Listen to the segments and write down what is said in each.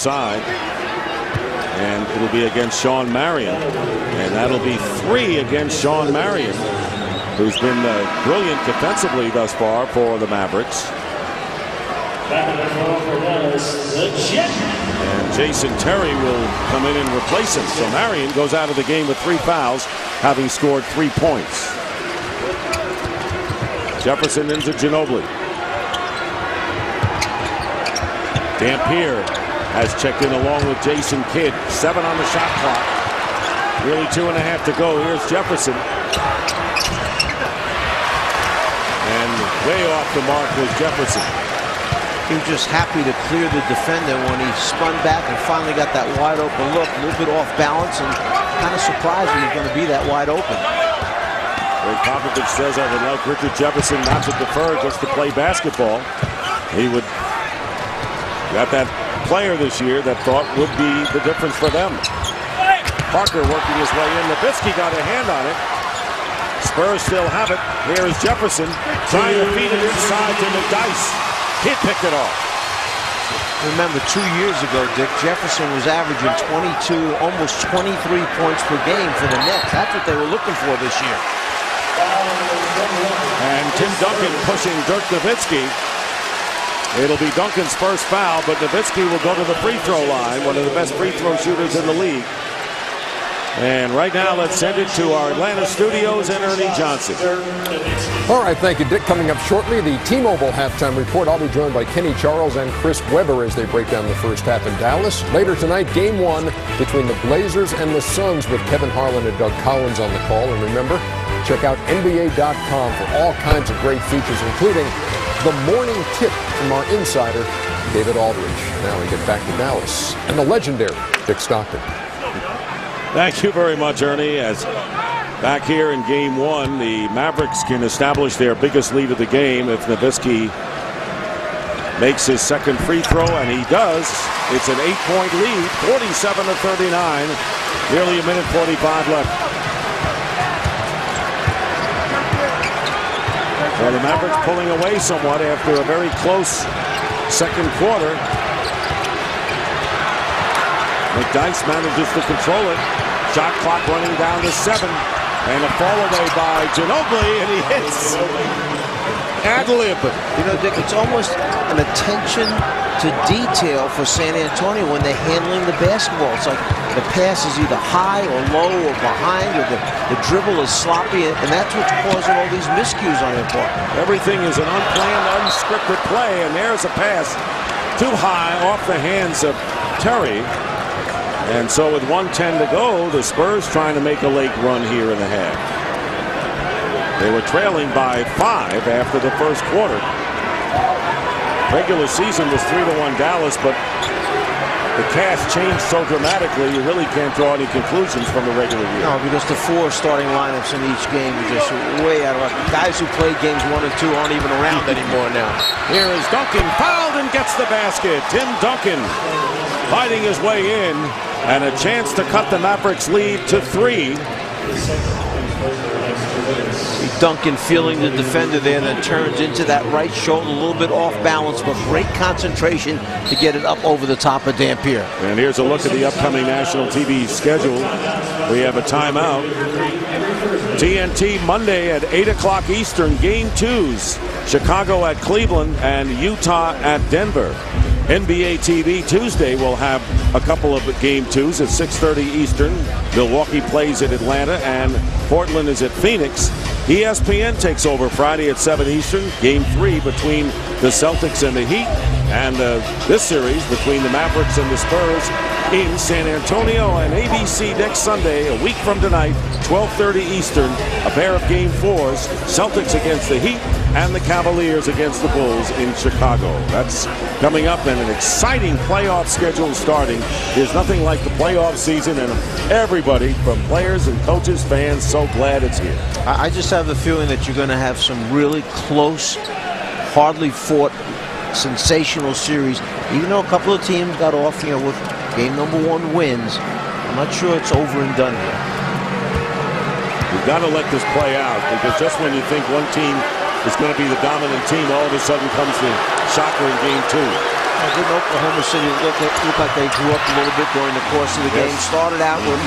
side. And it'll be against Sean Marion. And that'll be 3 against Sean Marion, who's been brilliant defensively thus far for the Mavericks. And Jason Terry will come in and replace him. So Marion goes out of the game with 3 fouls, having scored 3 points. Jefferson into Ginobili. Dampier has checked in along with Jason Kidd. 7 on the shot clock. Nearly 2.5 to go. Here's Jefferson. And way off the mark was Jefferson. He was just happy to clear the defender when he spun back and finally got that wide open look. A little bit off balance and kind of surprised he was going to be that wide open. Greg Popovich says I would like Richard Jefferson not to defer just to play basketball. He would got that player this year that thought would be the difference for them. Parker working his way in. Nowitzki got a hand on it. Spurs still have it. Here is Jefferson trying to feed it inside to McDyess. Kidd picked it off. Remember, 2 years ago, Dick, Jefferson was averaging 22, almost 23 points per game for the Nets. That's what they were looking for this year. And Tim Duncan pushing Dirk Nowitzki. It'll be Duncan's first foul, but Nowitzki will go to the free throw line, one of the best free throw shooters in the league. And right now, let's send it to our Atlanta studios and Ernie Johnson. All right, thank you, Dick. Coming up shortly, the T-Mobile halftime report. I'll be joined by Kenny Charles and Chris Webber as they break down the first half in Dallas. Later tonight, Game 1 between the Blazers and the Suns with Kevin Harlan and Doug Collins on the call. And remember, check out NBA.com for all kinds of great features, including the morning tip from our insider, David Aldridge. Now we get back to Dallas and the legendary Dick Stockton. Thank you very much, Ernie. As back here in Game 1, the Mavericks can establish their biggest lead of the game if Nowitzki makes his second free throw, and he does. It's an 8-point lead, 47-39. Nearly a minute 45 left. Well, the Mavericks pulling away somewhat after a very close second quarter. McDyess manages to control it. Shot clock running down to 7. And a fall away by Ginobili, and he hits. Ad lib. You know, Dick, it's almost an attention to detail for San Antonio when they're handling the basketball. It's like the pass is either high or low or behind, or the dribble is sloppy, and that's what's causing all these miscues on their part. Everything is an unplanned, unscripted play, and there's a pass too high off the hands of Terry. And so with 1:10 to go, the Spurs trying to make a late run here in the half. They were trailing by 5 after the first quarter. Regular season was 3-1 Dallas, but the cast changed so dramatically you really can't draw any conclusions from the regular year. No, because the 4 starting lineups in each game are just way out of luck. Guys who played games 1 and 2 aren't even around anymore now. Here is Duncan, fouled and gets the basket. Tim Duncan fighting his way in, and a chance to cut the Mavericks lead to 3. Duncan feeling the defender there, then turns into that right shoulder, a little bit off balance, but great concentration to get it up over the top of Dampier. And here's a look at the upcoming national TV schedule. We have a timeout. TNT Monday at 8 o'clock Eastern, Game 2s. Chicago at Cleveland and Utah at Denver. NBA TV Tuesday will have a couple of Game 2s at 6:30 Eastern. Milwaukee plays at Atlanta and Portland is at Phoenix. ESPN takes over Friday at 7 Eastern. Game 3 between the Celtics and the Heat. And this series between the Mavericks and the Spurs in San Antonio. And ABC next Sunday, a week from tonight, 12:30 Eastern. A pair of Game 4s. Celtics against the Heat and the Cavaliers against the Bulls in Chicago. That's coming up, and an exciting playoff schedule starting. There's nothing like the playoff season, and everybody from players and coaches, fans, so glad it's here. I just have the feeling that you're going to have some really close, hardly fought, sensational series. Even though a couple of teams got off, with game number 1 wins, I'm not sure it's over and done here. You've got to let this play out, because just when you think one team is going to be the dominant team, all of a sudden comes the shocker in Game 2. Didn't Oklahoma City look like they grew up a little bit during the course of the game? Started out with,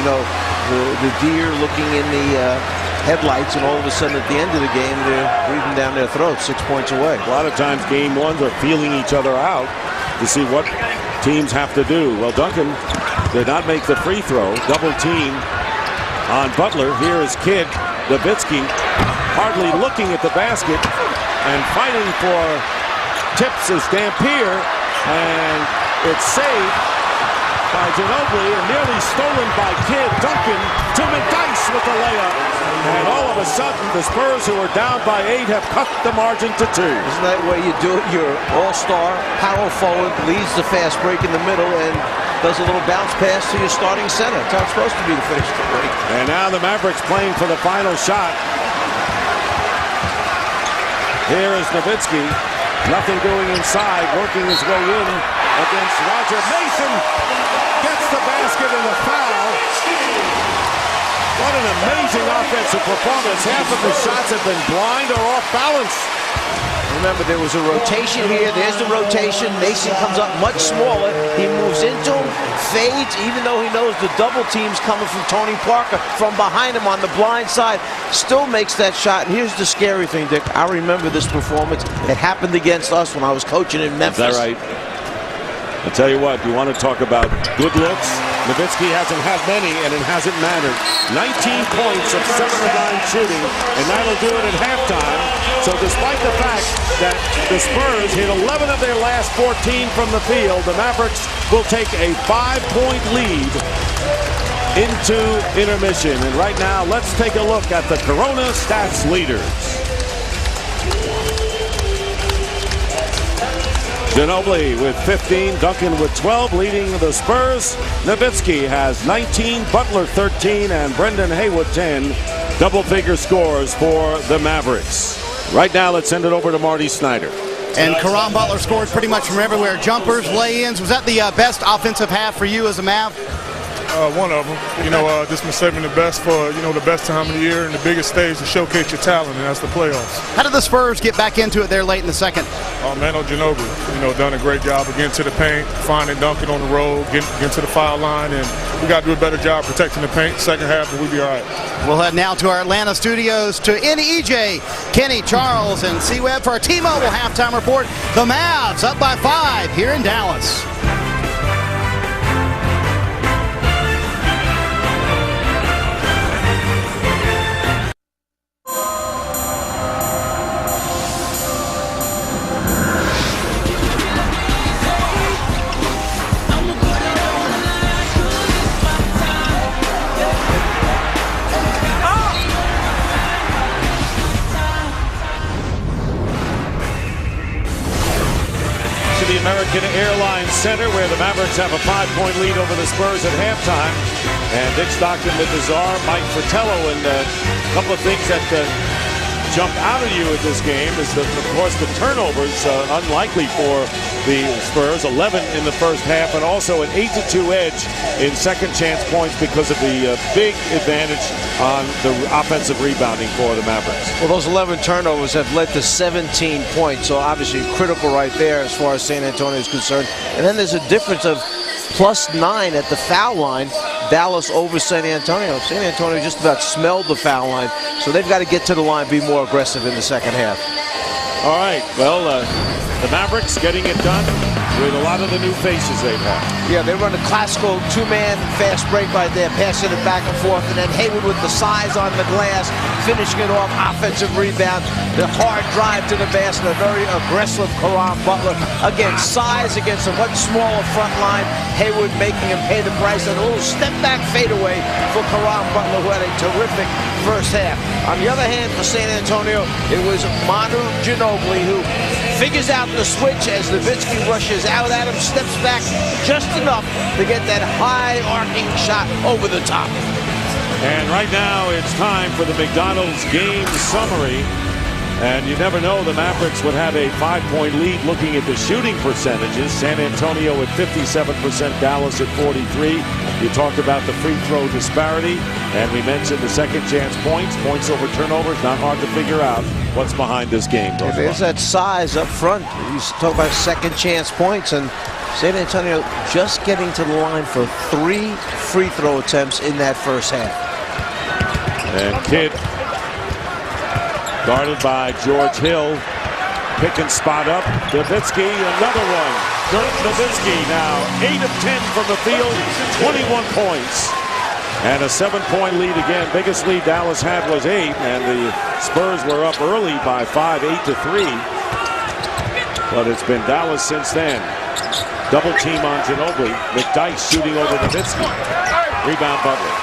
the deer looking in the headlights, and all of a sudden at the end of the game, they're breathing down their throats 6 points away. A lot of times game ones are feeling each other out to see what teams have to do. Well, Duncan did not make the free throw. Double team on Butler. Here is Kid Nowitzki, hardly looking at the basket and fighting for tips is Dampier, and it's saved by Ginobili and nearly stolen by Kid. Duncan to McDyess with the layup, and all of a sudden the Spurs, who are down by 8, have cut the margin to 2. Isn't that the way you do it? Your all-star power forward leads the fast break in the middle and does a little bounce pass to your starting center. That's how it's supposed to be to finish the break. And now the Mavericks playing for the final shot. Here is Nowitzki. Nothing doing inside, working his way in against Roger Mason. Gets the basket and the foul. What an amazing offensive performance. Half of the shots have been blind or off balance. Remember, there was a rotation here. There's the rotation. Mason comes up much smaller. He moves into him, fades, even though he knows the double team's coming from Tony Parker from behind him on the blind side. Still makes that shot. And here's the scary thing, Dick. I remember this performance. It happened against us when I was coaching in Memphis. Is that right? I'll tell you what, you want to talk about good looks? Nowitzki hasn't had many, and it hasn't mattered. 19 points of 7 of 9 shooting, and that'll do it at halftime. So despite the fact that the Spurs hit 11 of their last 14 from the field, the Mavericks will take a 5-point lead into intermission. And right now, let's take a look at the Corona stats leaders. Ginobili with 15, Duncan with 12, leading the Spurs. Nowitzki has 19, Butler 13, and Brendan Haywood 10. Double-figure scores for the Mavericks. Right now, let's send it over to Marty Snyder. And Caron Butler scored pretty much from everywhere. Jumpers, lay-ins. Was that the best offensive half for you as a Mav? One of them. Just been saving the best for, the best time of the year and the biggest stage to showcase your talent, and that's the playoffs. How did the Spurs get back into it there late in the second? Manu Ginobili, done a great job of getting to the paint, finding Duncan on the road, getting to the foul line, and we got to do a better job protecting the paint. Second half, and we'll be all right. We'll head now to our Atlanta studios to NEJ, Kenny, Charles, and C-Web for our T-Mobile halftime report. The Mavs up by 5 here in Dallas. The American Airlines Center, where the Mavericks have a 5-point lead over the Spurs at halftime. And Dick Stockton with the czar, Mike Fratello, and a couple of things that jump out at you at this game is, of course, the turnovers, unlikely for the Spurs, 11 in the first half, and also an 8-2 edge in second chance points because of the big advantage on the offensive rebounding for the Mavericks. Well, those 11 turnovers have led to 17 points, so obviously critical right there as far as San Antonio is concerned. And then there's a difference of +9 at the foul line. Dallas over San Antonio. San Antonio just about smelled the foul line, so they've got to get to the line, be more aggressive in the second half. All right, well, the Mavericks getting it done with a lot of the new faces they've had. Yeah, they run a classical two-man fast break right there, passing it back and forth, and then Haywood with the size on the glass, finishing it off, offensive rebound, the hard drive to the basket, a very aggressive Caron Butler. Again, size against a much smaller front line. Haywood making him pay the price, and a little step-back fadeaway for Caron Butler, who had a terrific first half. On the other hand, for San Antonio, it was Manu Ginobili who figures out the switch as Nowitzki rushes out at him, steps back just enough to get that high arcing shot over the top. And right now it's time for the McDonald's game summary. And you never know, the Mavericks would have a 5-point lead looking at the shooting percentages. San Antonio at 57%, Dallas at 43%. You talked about the free throw disparity, and we mentioned the second chance points over turnovers. Not hard to figure out what's behind this game. There's that size up front. You talk about second chance points, and San Antonio just getting to the line for 3 free throw attempts in that first half. And Kidd, guarded by George Hill, pick and spot up. Nowitzki, another one. Dirk Nowitzki now 8 of 10 from the field, 21 points. And a 7-point lead again. Biggest lead Dallas had was 8, and the Spurs were up early by 5, 8-3. But it's been Dallas since then. Double team on Ginobili. McDyess shooting over Nowitzki. Rebound Butler.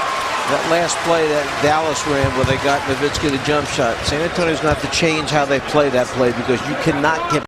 That last play that Dallas ran where they got Nowitzki the jump shot, San Antonio's going to have to change how they play that play because you cannot get